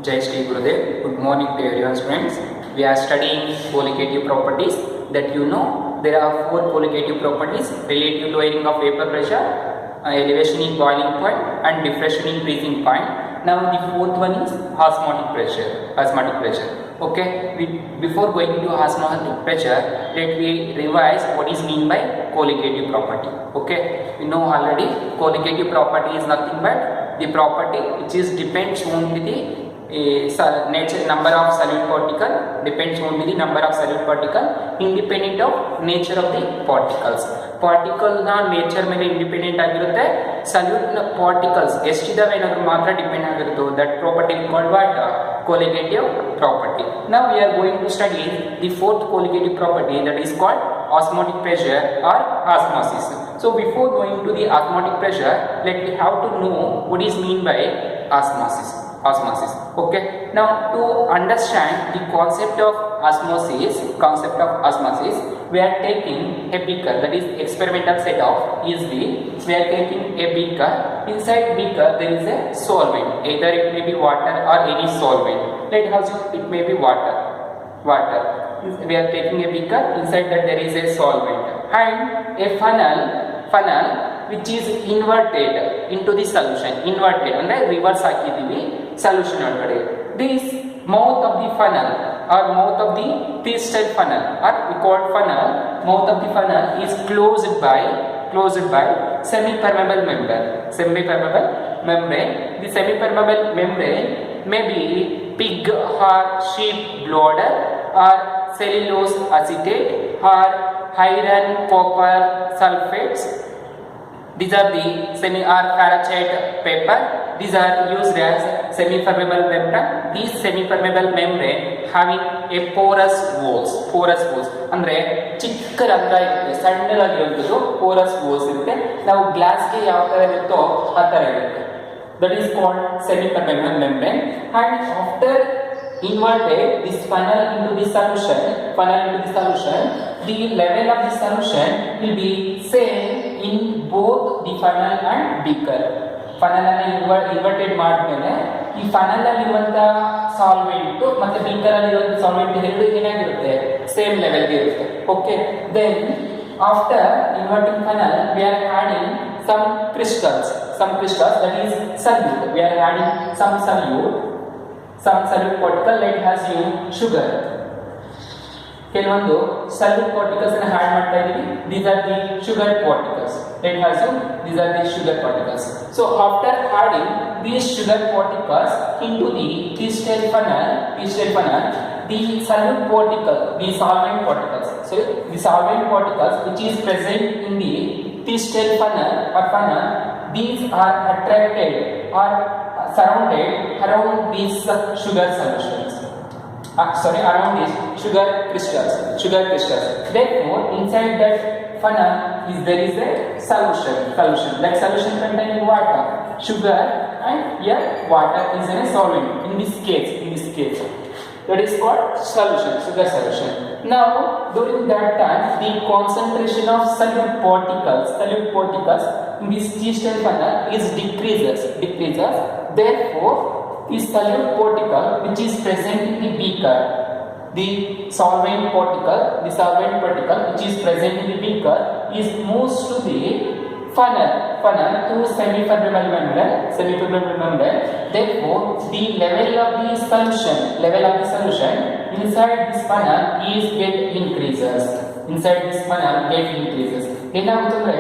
Jai Shri Gurudev. Good morning to everyone, friends. We are studying colligative properties. That you know, there are four colligative properties relative to varying of vapor pressure, elevation in boiling point, and depression in freezing point. Now the fourth one is osmotic pressure. Osmotic pressure. Okay. Before going to osmotic pressure, let me revise what is mean by colligative property. Okay. You know already, colligative property is nothing but the property which is depends on the nature number of solute particle, depends on the number of solute particle independent of nature of the particles. Particle na nature ಮೇಲೆ independent ಆಗಿರುತ್ತೆ, solute na particles ಎಷ್ಟಿದಾವೆ ಅನ್ನೋದ್ರ ಮಾತ್ರ depend ಆಗಿರುತ್ತೆ. That property is called what? Colligative property. Now we are going to study the fourth colligative property, that is called osmotic pressure or osmosis. So before going to the osmotic pressure, let me have to know what is mean by osmosis. Okay. Now to understand the concept of osmosis, we are taking a beaker, that is experimental setup is the, we are taking a beaker. Inside beaker there is a solvent, either it may be water or any solvent. Let us assume it may be water. We are taking a beaker, inside that there is a solvent and a funnel which is inverted into the solution. Inverted ಅಂದ್ರೆ reverse ಹಾಕಿದೀವಿ solution ಒಳಗಡೆ. This mouth of the funnel or mouth of the piston funnel or we call funnel, mouth of the funnel is closed by semi-permeable membrane. The semi-permeable membrane may be pig or sheep bladder or cellulose acetate or iron copper sulfates. These are the semi-Farachite paper. These are used as semi-permeable membrane. These semi-permeable membrane having a porous walls. ಅಂದ್ರೆ ಚಿಕ್ಕ ರಂಧ್ರ ಇರುತ್ತೆ, ಸಣ್ಣದಾಗಿರುವಂಥದ್ದು porous walls ಇರುತ್ತೆ. ನಾವು ಗ್ಲಾಸ್ಗೆ ಯಾವ ತರ ಇರುತ್ತೋ ಆ ತರ ಇರುತ್ತೆ. That is called semi-permeable membrane. And after inverted this funnel into the solution, the level of the solution will be same in both the funnel and beaker. Funnel ಅನ್ನು ಇನ್ವರ್ಟೆಡ್ ಮಾಡಿದ್ಮೇಲೆ ಈ ಫನಲ್ ಅಲ್ಲಿ ಇರುವಂತ ಸಾಲ್ವೆಂಟ್ ಮತ್ತೆ beaker ಅಲ್ಲಿ ಇರುವಂತ solvent ಎರಡು ಏನಾಗಿರುತ್ತೆ, ಸೇಮ್ ಲೆವೆಲ್ ಗೆ ಇರುತ್ತೆ. Okay. Then after inverting funnel we are adding some crystals that is solute. We are adding some solute particle. Let us use sugar. ಕೆಲವೊಂದು solute particles ಅನ್ನು ಆಡ್ ಮಾಡ್ತಾ ಇದೀವಿ. These are the sugar particles. Let us use these are the sugar particles. So after adding these sugar particles into the crystal funnel, the solvent particles which is present in the crystal funnel, these are attracted or surrounded around these sugar solutions. Around these sugar crystals. Therefore, inside that funnel there is a solution. That solution containing water, sugar, and here water is in a solvent. In this case, that is called sugar solution. Now, during that time, the concentration of solute particles in this crystal funnel is decreases. Therefore, the solute particle which is present in the beaker, the solvent particle which is present in the beaker is moves to the funnel through semi-permeable membrane. Therefore, the level of the solution inside this funnel increases. ಏನಾಗುತ್ತಂದ್ರೆ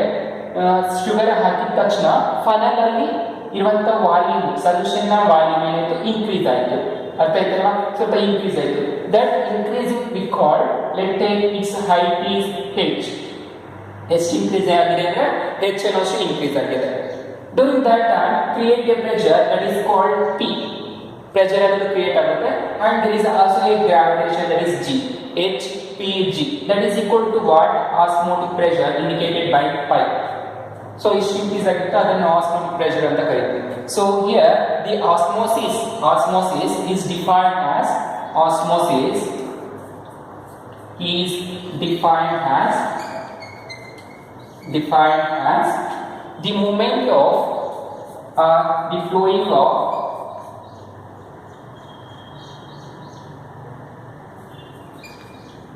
sugar ಹಾಕಿದ ತಕ್ಷಣ funnel ಅಲ್ಲಿ ಇರುವಂತ volume, solution ನ volume ಏನಾಯ್ತು, increase ಆಯಿತು. ಅರ್ಥ ಆಯ್ತಲ್ವಾ? ಸ್ವಲ್ಪ ಇನ್ಕ್ರೀಸ್ ಆಯಿತು. That increasing we call, let take its height is h. ಎಷ್ಟು ಇನ್ಕ್ರೀಸ್ ಆಗಿದೆ ಅಂದ್ರೆ h ಅನ್ನೋಷ್ಟು ಇನ್ಕ್ರೀಸ್ ಆಗಿದೆ. During that time create a pressure that is called p. Pressure ಅನ್ನೋದು ಕ್ರಿಯೇಟ್ ಆಗುತ್ತೆ and there is also a gravitation that is g, HPG, that is equal to what? Osmotic pressure indicated by pi. So ಇಷ್ಟು increase ಆಗುತ್ತೆ, ಅದನ್ನು osmotic pressure ಅಂತ ಕರೀತೀವಿ. So here the osmosis is defined as the movement of the flowing of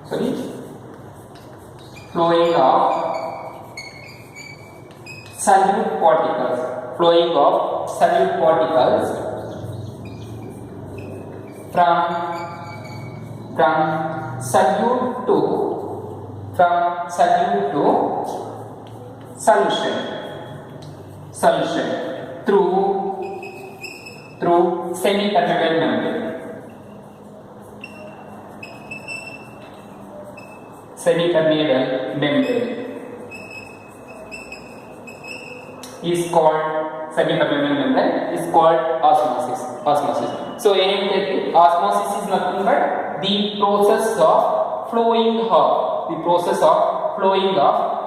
sorry, flowing of solute particles, flowing of solute particles from solute to solution through semi-permeable membrane. Semi-permeable membrane is called osmosis. So osmosis is nothing but the process of flowing of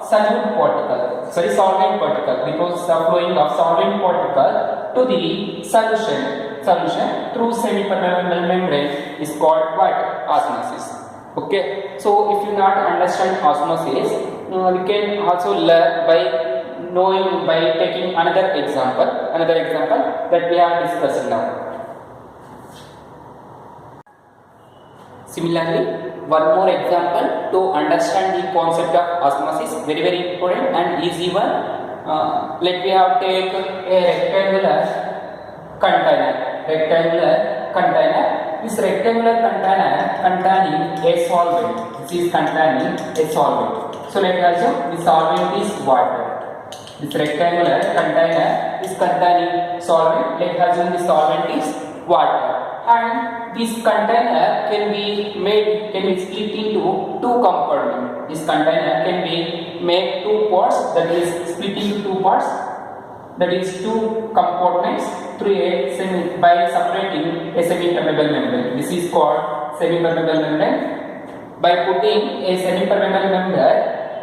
solvent particle, the process of flowing of solvent particle to the solution through semi-permeable membrane is called what? Osmosis. Okay, so if you not understand osmosis, we can also learn by taking another example that we are discussing now. Similarly, one more example to understand the concept of osmosis, very important and easy one. Let me have take a rectangular container. This rectangular container containing a solvent. This is containing a solvent. So let us assume the solvent is water. This rectangular container is containing solvent. Let us assume the solvent is water. And this container can be split into two compartments. This container can be made two parts, that is split into two parts, that is two compartments by separating a semi-permeable membrane. This is called semi-permeable membrane. By putting a semi-permeable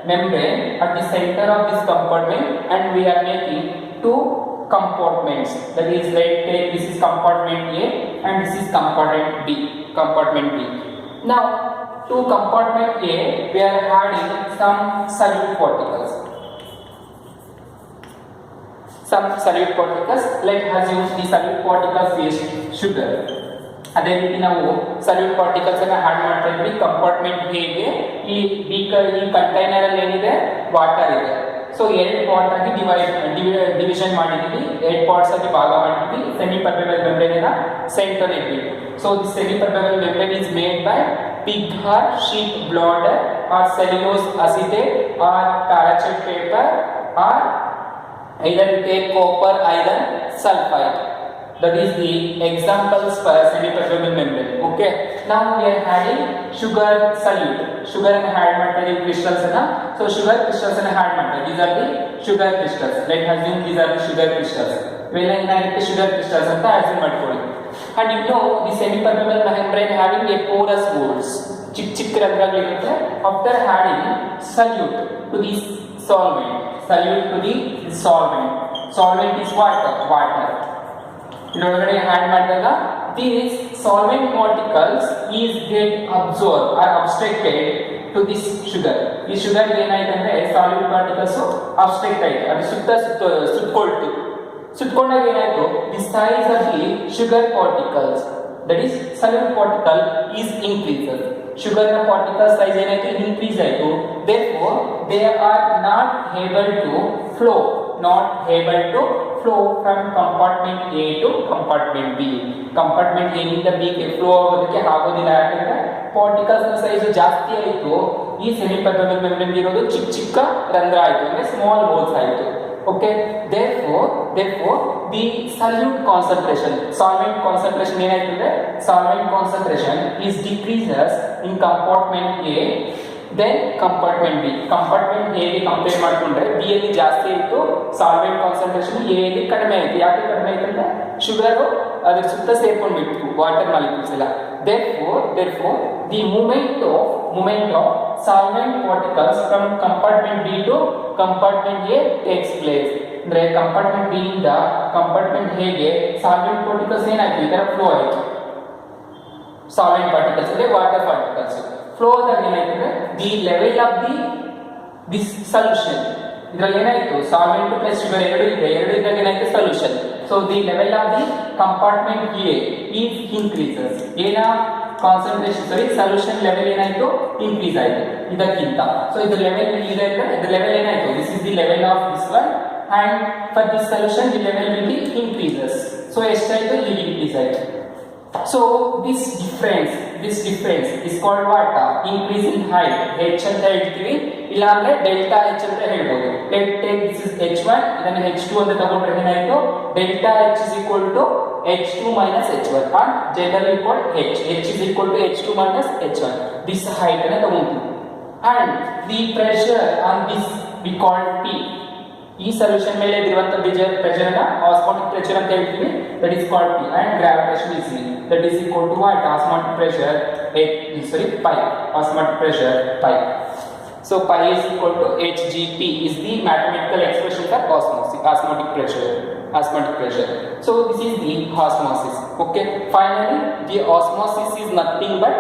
membrane at the center of this compartment, and we are making two compartments, that is this is compartment A and this is compartment B. Now to compartment A we are adding some solute particles. Let us use the solute particles is sugar. ಅದೇ ರೀತಿ ನಾವು solute particles ಅನ್ನು add ಮಾಡ್ತಾ ಇದ್ವಿ compartment A ಗೆ. ಈ container ಅಲ್ಲಿ ಏನಿದೆ? ವಾಟರ್ ಇದೆ. ಸೊ ಎರಡು ಪಾರ್ಟ್ ಆಗಿ ಡಿವಿಷನ್ ಮಾಡಿದ್ವಿ, ಎರಡು ಪಾರ್ಟ್ಸ್ ಆಗಿ ಭಾಗ ಮಾಡಿದ್ವಿ. ಸೆಮಿ-ಪರ್ಮೆಬಲ್ ಮೆಂಬ್ರೇನ್ ಅನ್ನ ಸೆಂಟರ್ ಇದ್ವಿ. So the semi-permeable membrane is made by pig or sheep blood or cellulose acetate or parachute paper or either take copper iron sulfide. That is the examples for semi-permeable membrane. Okay, now we are adding sugar solute. Sugar and add ಮಾಡ್ತಾರೆ crystals ಅನ್ನ. So sugar crystals ಅನ್ನ add ಮಾಡ್ತಾರೆ. These are the sugar crystals. Let us assume these are the sugar crystals. ಇವೆಲ್ಲ ಏನಾಗುತ್ತೆ? sugar crystals ಅಂತ assume ಮಾಡ್ಕೊಳ್ಳಿ. And you know the semi-permeable membrane having a porous walls. ಚಿಕ್ಕ ರಂಧ್ರಗಳಿರುತ್ತೆ. After adding solute to the solvent is water. ಇದರೊಳಗಡೆ add ಮಾಡಿದಾಗ these solvent particles is get absorbed or abstracted to this sugar. ಈ sugar ಏನಾಯ್ತು ಅಂದ್ರೆ solute particles abstract ಆಯ್ತು, ಅದು ಸುತ್ತಕೊಂಡಾಗ ಏನಾಯ್ತು? the size of the sugar particles, that is solute particle is increases. sugar na particle size ಏನಾಯ್ತು? increase ಆಯ್ತು. therefore they are not able to flow from compartment A to compartment B. compartment A ನಿಂದ B ಗೆ flow ಆಗೋದಕ್ಕೆ ಆಗೋದಿಲ್ಲ. ಯಾಕಂದ್ರೆ particles ನ size ಜಾಸ್ತಿ ಆಯಿತು. ಈ ಸೆಮಿ-ಪರ್ಮೆಬಲ್ ಮೆಂಬ್ರೇನ್ ಇರೋದು ಚಿಕ್ಕ ರಂಧ್ರ ಆಯಿತು, ಅಂದ್ರೆ ಸ್ಮಾಲ್ ಹೋಲ್ಸ್ ಆಯಿತು. Okay, therefore the solute concentration, solvent concentration ಏನಾಯ್ತು ಅಂದ್ರೆ solvent concentration is decreases in compartment A then compartment B. compartment A ಗೆ ಕಂಪೇರ್ ಮಾಡ್ಕೊಂಡ್ರೆ B ಅಲ್ಲಿ ಜಾಸ್ತಿ ಆಯಿತು, ಸಾಲ್ವೆಂಟ್ ಕಾನ್ಸಂಟ್ರೇಷನ್ A ಅಲ್ಲಿ ಕಡಿಮೆ ಆಯಿತು. ಯಾಕೆ ಕಡಿಮೆ ಆಯಿತು ಅಂದ್ರೆ ಶುಗರ್ ಅದರ ಸುತ್ತ ಸೇರ್ಕೊಂಡ್ಬಿಟ್ಟು ವಾಟರ್ ಮಾಲಿಕ್ಯೂಲ್ಸ್ ಎಲ್ಲ. therefore the movement of solvent particles from compartment B to compartment A takes place. ಅಂದ್ರೆ ಕಂಪಾರ್ಟ್ಮೆಂಟ್ B ಇಂದ ಕಂಪಾರ್ಟ್ಮೆಂಟ್ A ಗೆ ಸಾಲ್ವೆಂಟ್ ಪಾರ್ಟಿಕಲ್ಸ್ ಏನಾಯ್ತು? ಈ ತರ ಫ್ಲೋ ಆಯಿತು. ಸಾಲ್ವೆಂಟ್ ಪಾರ್ಟಿಕಲ್ಸ್ ಅಂದ್ರೆ ವಾಟರ್ ಪಾರ್ಟಿಕಲ್ಸ್ ಫ್ಲೋ ಆದಾಗ ಏನಾಯ್ತು ಅಂದ್ರೆ the level of this solution, ಇದರಲ್ಲಿ ಏನಾಯ್ತು? ಸಾಲ್ವೆಂಟ್ ಪ್ಲಸ್ ಶುಗರ್ ಎರಡು ಇದ್ದಾಗ ಏನಾಯ್ತು? Solution. So the level of the compartment A is increases. ಏನ ಕಾನ್ಸಂಟ್ರೇಷನ್ ಸೊಲ್ಯೂಷನ್ ಲೆವೆಲ್ ಏನಾಯ್ತು ಇನ್ಕ್ರೀಸ್ ಆಯ್ತು ಇದಕ್ಕಿಂತ. ಸೊ ಇದು ಲೆವೆಲ್ ಇದೆ ಅಂದ್ರೆ ಇದು ಲೆವೆಲ್ ಏನಾಯ್ತು this is the level of this one and for this solution the level will be increases. So ಎಷ್ಟಾಯ್ತು ಇಲ್ಲಿ ಇನ್ಕ್ರೀಸ್ ಆಯ್ತು. So this difference is called what? Increase in height. H ಅಂತ ಹೇಳ್ತೀವಿ, ಇಲ್ಲ ಅಂದ್ರೆ ಡೆಲ್ಟಾ H ಅಂತ ಹೇಳ್ಬೋದು. Let take this is H1, ಇದನ್ನ H2 ಅಂತ ತಗೊಂಡ್ರೆ ಏನಾಯ್ತು delta H is equal to H2 minus H1 and generally called H. H is equal to H2 minus H1. This height ಅನ್ನ ತಗೊಂತೀವಿ and the pressure on this we call P. ಈ solution ಮೇಲೆ ಇರುವಂತ pressure ಅನ್ನ osmotic pressure ಅಂತ ಹೇಳ್ತೀವಿ, that is called P and gravitation is V, that is equal to what? Osmotic pressure pi, osmotic pressure pi. So pi is equal to Hgp is the mathematical expression for osmotic pressure. So this is the osmosis. Okay, finally the osmosis is nothing but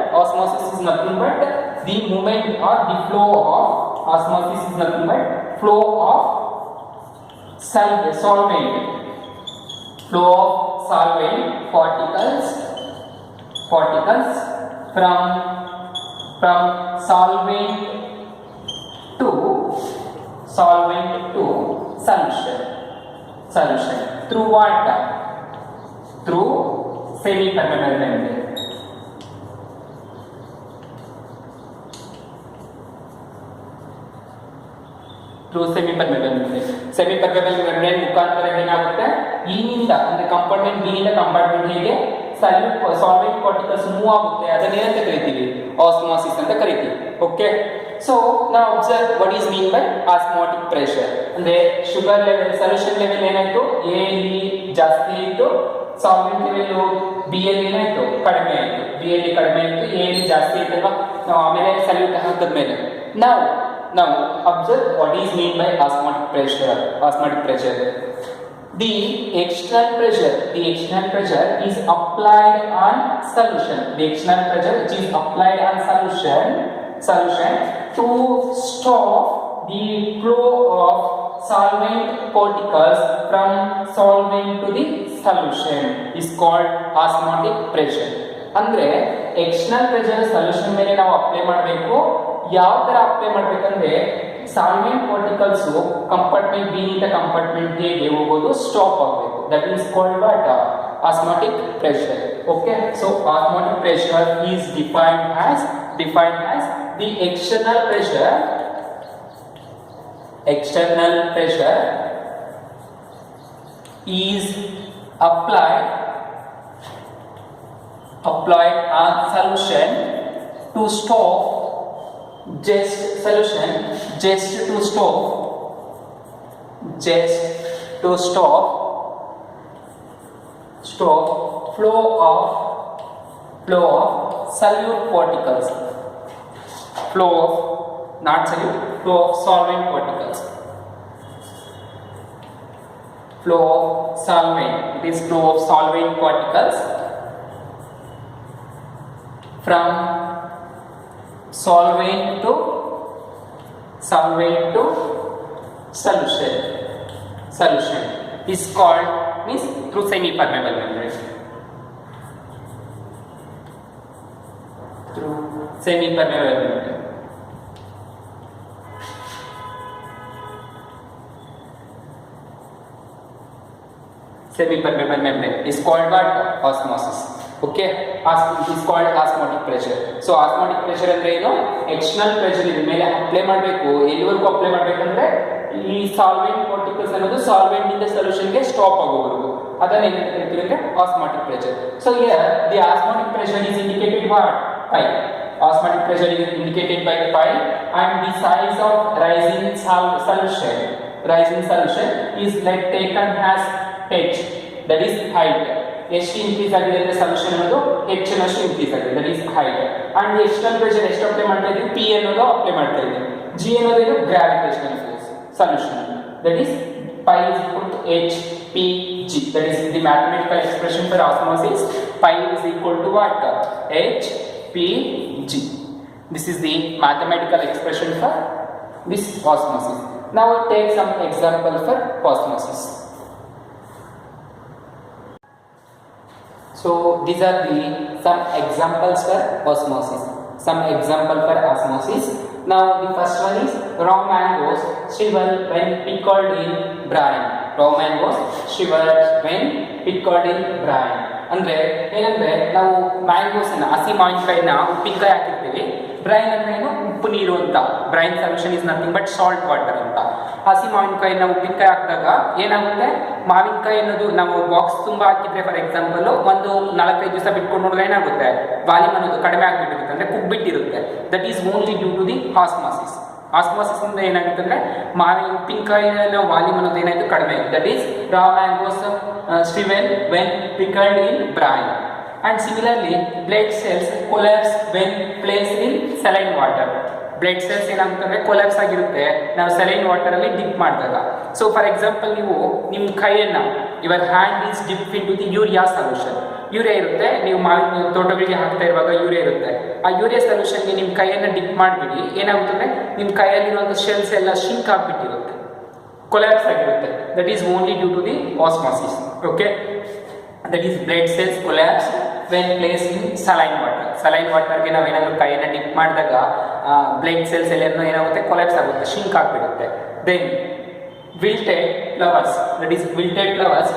the movement or the flow of osmosis is nothing but flow of solvent particles from solvent to solution through what? Through semi-permeable membrane. Semipermeable membrane ಮುಖಾಂತರ ಏನಾಗುತ್ತೆ ಇಲ್ಲಿಂದ ಅಂದ್ರೆ compartment B ಇಂದ compartment ಹೇಗೆ solvent particles move ಆಗುತ್ತೆ ಅದನ್ನೇನಂತ ಕರಿತೀವಿ osmosis ಅಂತ ಕರಿತೀವಿ. ಓಕೆ, ಸೊ ನಾವು observe what is mean by osmotic pressure ಅಂದ್ರೆ ಶುಗರ್ ಲೆವೆಲ್ ಸೊಲ್ಯೂಷನ್ ಲೆವೆಲ್ ಏನಾಯ್ತು ಎ ಯಲ್ಲಿ ಜಾಸ್ತಿ ಇತ್ತು, ಸಾಲ್ವೆಂಟ್ ಲೆವೆಲ್ ಬಿ ಯಲ್ಲಿ ಏನಾಯ್ತು ಕಡಿಮೆ ಆಯ್ತು, ಬಿ ಯಲ್ಲಿ ಕಡಿಮೆ ಆಯ್ತು, ಎ ಯಲ್ಲಿ ಜಾಸ್ತಿ ಆಯ್ತಲ್ವಾ. ನಾವು ಆಮೇಲೆ ಸಲ್ಯೂಟ್ ಹಾಕಿದ್ಮೇಲೆ Now observe what is meant by osmotic pressure. The external pressure is applied on solution. The external pressure which is applied on solution to stop the flow of solvent particles from solvent to the solution is called osmotic pressure. ಅಂದ್ರೆ external pressure solution ಮೇಲೆ ನಾವು apply ಮಾಡಬೇಕು. ಯಾವ ತರ apply ಮಾಡಬೇಕಂದ್ರೆ solvent particles compartment B ಇಂದ compartment ಹೇಗೆ ಹೋಗೋದು ಸ್ಟಾಪ್ ಆಗಬೇಕು. That is called what? Osmotic pressure. Okay, so osmotic pressure is defined as the external pressure is applied on solution to stop flow of solute particles, flow of solvent particles, flow of solvent. It is flow of solvent particles from solvent to solution is called through semi-permeable membrane. Semi-permeable membrane is called what? Osmosis. Okay, it is called osmotic pressure. So osmotic pressure ಅಂದ್ರೆ ಏನು? External pressure ಇದ್ರ ಮೇಲೆ apply ಮಾಡಬೇಕು. ಎಲ್ಲಿವರೆಗೂ apply ಮಾಡಬೇಕಂದ್ರೆ ಈ solvent particles ಅನ್ನೋದು solvent ಇಂದ ಸೊಲ್ಯೂಷನ್ ಗೆ ಸ್ಟಾಪ್ ಆಗೋವರೆಗೂ ಅದನ್ನ ಏನಂತ ಕರಿತೀವಿ ಅಂದ್ರೆ osmotic pressure. So here the osmotic pressure is indicated what? Pi. Osmotic pressure is indicated by pi and the size of rising solution is like taken as h, that is height. ಎಷ್ಟು increase ಆಗಿದೆ ಅಂದ್ರೆ solution ಅನ್ನೋದು h ನಷ್ಟು increase ಆಗಿದೆ, that is height. And external pressure ಎಷ್ಟು apply ಮಾಡ್ತಾ ಇದೀವಿ? p ಅನ್ನೋದು ಅಪ್ಲೈ ಮಾಡ್ತಾ ಇದೀವಿ. g ಅನ್ನೋದು gravitational force solution, that is pi is equal to hpg, that is the mathematical expression for osmosis. Pi is equal to what? hpg. This is the mathematical expression for this osmosis. Now take some example for osmosis. So these are the some examples for osmosis. Some example for osmosis. Now the first one is raw mangoes shrivel when pickled in brine. Raw mangoes shrivel when pickled in brine. ಅಂದ್ರೆ ಏನಂದ್ರೆ ನಾವು mangoes ಹಸಿ ಮಾವಿನಕಾಯಿನ ಉಪ್ಪಿನಕಾಯಿ ಹಾಕಿರ್ತೀವಿ. Brain ಅಂದ್ರೆ ಏನು, ಉಪ್ಪು ನೀರು ಅಂತ. Brain solution is nothing but salt water ಅಂತ. ಹಸಿ ಮಾವಿನಕಾಯಿನ ಉಪ್ಪಿನಕಾಯಿ ಹಾಕಿದಾಗ ಏನಾಗುತ್ತೆ, ಮಾವಿನಕಾಯಿ ಅನ್ನೋದು ನಾವು ಬಾಕ್ಸ್ ತುಂಬಾ ಹಾಕಿದ್ರೆ ಫಾರ್ ಎಕ್ಸಾಂಪಲ್ ಒಂದು 4-5 ದಿವಸ ಬಿಟ್ಕೊಂಡು ನೋಡಿದ್ರೆ ಏನಾಗುತ್ತೆ, ವಾಲ್ಯೂಮ್ ಅನ್ನೋದು ಕಡಿಮೆ ಆಗಿಬಿಟ್ಟಿರುತ್ತೆ, ಅಂದ್ರೆ ಕುಗ್ಬಿಟ್ಟಿರುತ್ತೆ. That is only due to the osmosis. Osmosis ಇಂದ ಏನಾಗುತ್ತೆ ಅಂದ್ರೆ ಉಪ್ಪಿನಕಾಯಿನ ವಾಲ್ಯೂಮ್ ಅನ್ನೋದು ಏನಾಯ್ತು, ಕಡಿಮೆ ಆಗಿದೆ. That is raw mangoes shrivel when pickled in brine. And similarly blood cells collapse when placed in saline water. Blood cells ಏನಾಗುತ್ತೆ ಕೊಲ್ಯಾಪ್ಸ್ ಆಗಿರುತ್ತೆ ನಾವು ಸಲೈನ್ ವಾಟರ್ ಅಲ್ಲಿ ಡಿಪ್ ಮಾಡಿದಾಗ. ಸೊ ಫಾರ್ ಎಕ್ಸಾಂಪಲ್ ನೀವು ನಿಮ್ಮ ಕೈಯನ್ನ, your hand is dip into the urea solution. Urea ಇರುತ್ತೆ, ನೀವು ಮಾವಿನ ತೋಟಗಳಿಗೆ ಹಾಕ್ತಾ ಇರುವಾಗ ಯೂರಿಯಾ ಇರುತ್ತೆ. ಆ ಯೂರಿಯಾ ಸೊಲ್ಯೂಷನ್ಗೆ ನಿಮ್ಮ ಕೈಯನ್ನ ಡಿಪ್ ಮಾಡಿಬಿಡಿ, ಏನಾಗುತ್ತೆ ನಿಮ್ಮ ಕೈಯಲ್ಲಿರುವಂಥ ಶೆಲ್ಸ್ ಎಲ್ಲ ಶಿಂಕ್ ಆಗಿಬಿಟ್ಟಿರುತ್ತೆ, ಕೊಲ್ಯಾಪ್ಸ್ ಆಗಿರುತ್ತೆ. That is only due to the osmosis. Okay, that is blood cells collapse when place in saline water. Saline ವಾಟರ್ಗೆ ನಾವು ಏನಾದರೂ ಕೈಯನ್ನು ಡಿಪ್ ಮಾಡಿದಾಗ ಬ್ಲಡ್ ಸೆಲ್ಸ್ ಎಲ್ಲ ಏನಾಗುತ್ತೆ, ಕೊಲ್ಯಾಪ್ಸ್ ಆಗುತ್ತೆ, ಶಿಂಕ್ ಆಗಿಬಿಡುತ್ತೆ. Then wilted flowers, that is wilted flowers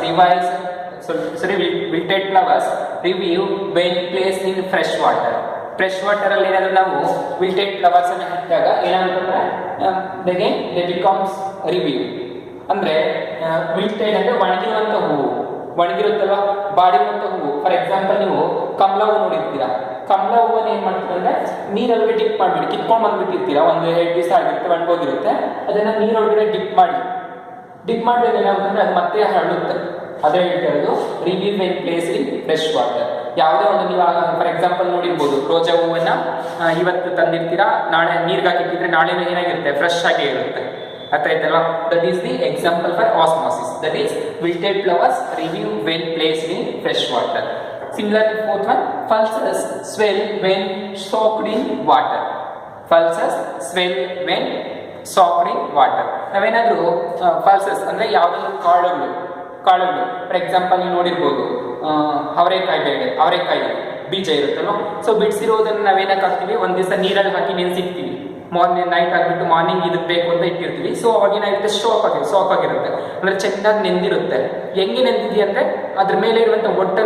wilted flowers revive when placed in fresh water. Fresh water ಅಲ್ಲಿ ಏನಾದರೂ ನಾವು ವಿಲ್ಟೆಡ್ ಫ್ಲವರ್ಸ್ ಅನ್ನು ಹಾಕಿದಾಗ ಏನಾಗುತ್ತೆ, ದೇ ಬಿಕಮ್ಸ್ ರಿವ್ಯೂ. ಅಂದ್ರೆ ವಿಲ್ಟೆಡ್ ಅಂದ್ರೆ ಒಣಗಿರುವಂತ ಹೂವು, ಒಣಗಿರುತ್ತಲ್ವ ಬಾಡಿರುವಂತ ಹೂವು. ಫಾರ್ ಎಕ್ಸಾಂಪಲ್ ನೀವು ಕಮಲ ಹೂವು ನೋಡಿರ್ತೀರಾ, ಕಮಲ ಹೂವನ್ನ ಏನ್ ಮಾಡ್ತೀರಾ ಅಂದ್ರೆ ನೀರೊಳಗೆ ಡಿಪ್ ಮಾಡಿಬಿಡಿ, ಕಿತ್ಕೊಂಡು ಬಂದ್ಬಿಟ್ಟಿರ್ತೀರಾ, ಒಂದು 2 ದಿವಸ ಆಗಿರುತ್ತೆ, ಒಣಗೋಗಿರುತ್ತೆ, ಅದನ್ನ ನೀರೊಳಗಡೆ ಡಿಪ್ ಮಾಡಿದಾಗ ಏನಾಗುತ್ತೆ ಅದು ಮತ್ತೆ ಹರಡುತ್ತೆ. ಅದೇ ಹೇಳ್ತಾ ಇರೋದು review when place in fresh water. ಯಾವುದೇ ಒಂದು ನೀವು ಫಾರ್ ಎಕ್ಸಾಂಪಲ್ ನೋಡಿರ್ಬೋದು, ರೋಜಾ ಹೂವನ್ನ ಇವತ್ತು ತಂದಿರ್ತೀರಾ, ನಾಳೆ ನೀರ್ಗೆ ಹಾಕಿಟ್ಟಿದ್ರೆ ನಾಳೆ ಏನಾಗಿರುತ್ತೆ, ಫ್ರೆಶ್ ಆಗೇ ಇರುತ್ತೆ. ಅರ್ಥ ಆಯ್ತಲ್ವಾ? That is the example for osmosis. That is wilted flowers revive when placed in fresh water. Similarly, fourth one, pulses swell when soaked in water. Pulses swell when soaked in water. ನಾವೇನಾದರೂ pulses ಅಂದ್ರೆ ಯಾವುದಾದ್ರು ಕಾಳುಗಳು for example ನೀವು ನೋಡಿರ್ಬೋದು, ಅವರೆಕಾಯಿ ಬೀಜ ಇರುತ್ತಲ್ವ. So ಬಿಡಿಸಿರೋದನ್ನ ನಾವೇನಕ್ಕೆ ಹಾಕ್ತೀವಿ, ಒಂದ್ ದಿವಸ ನೀರಲ್ಲಿ ಹಾಕಿ ನೆನೆಸಿಕ್ತೀವಿ, ಮಾರ್ನಿಂಗ್ ನೈಟ್ ಆಗಿಬಿಟ್ಟು ಮಾರ್ನಿಂಗ್ ಇದಕ್ಕೆ ಬೇಕು ಅಂತ ಇಟ್ಟಿರ್ತೀವಿ. ಸೊ ಅವಾಗ ಏನಾಗಿರುತ್ತೆ, ಸಾಕ್ ಆಗಿರುತ್ತೆ, ಅಂದ್ರೆ ಚೆನ್ನಾಗಿ ನೆಂದಿರುತ್ತೆ. ಹೆಂಗೆ ನೆಂದಿದೆಯಾ ಅಂದ್ರೆ ಅದ್ರ ಮೇಲೆ ಇರುವಂತ ಒಟ್ಟ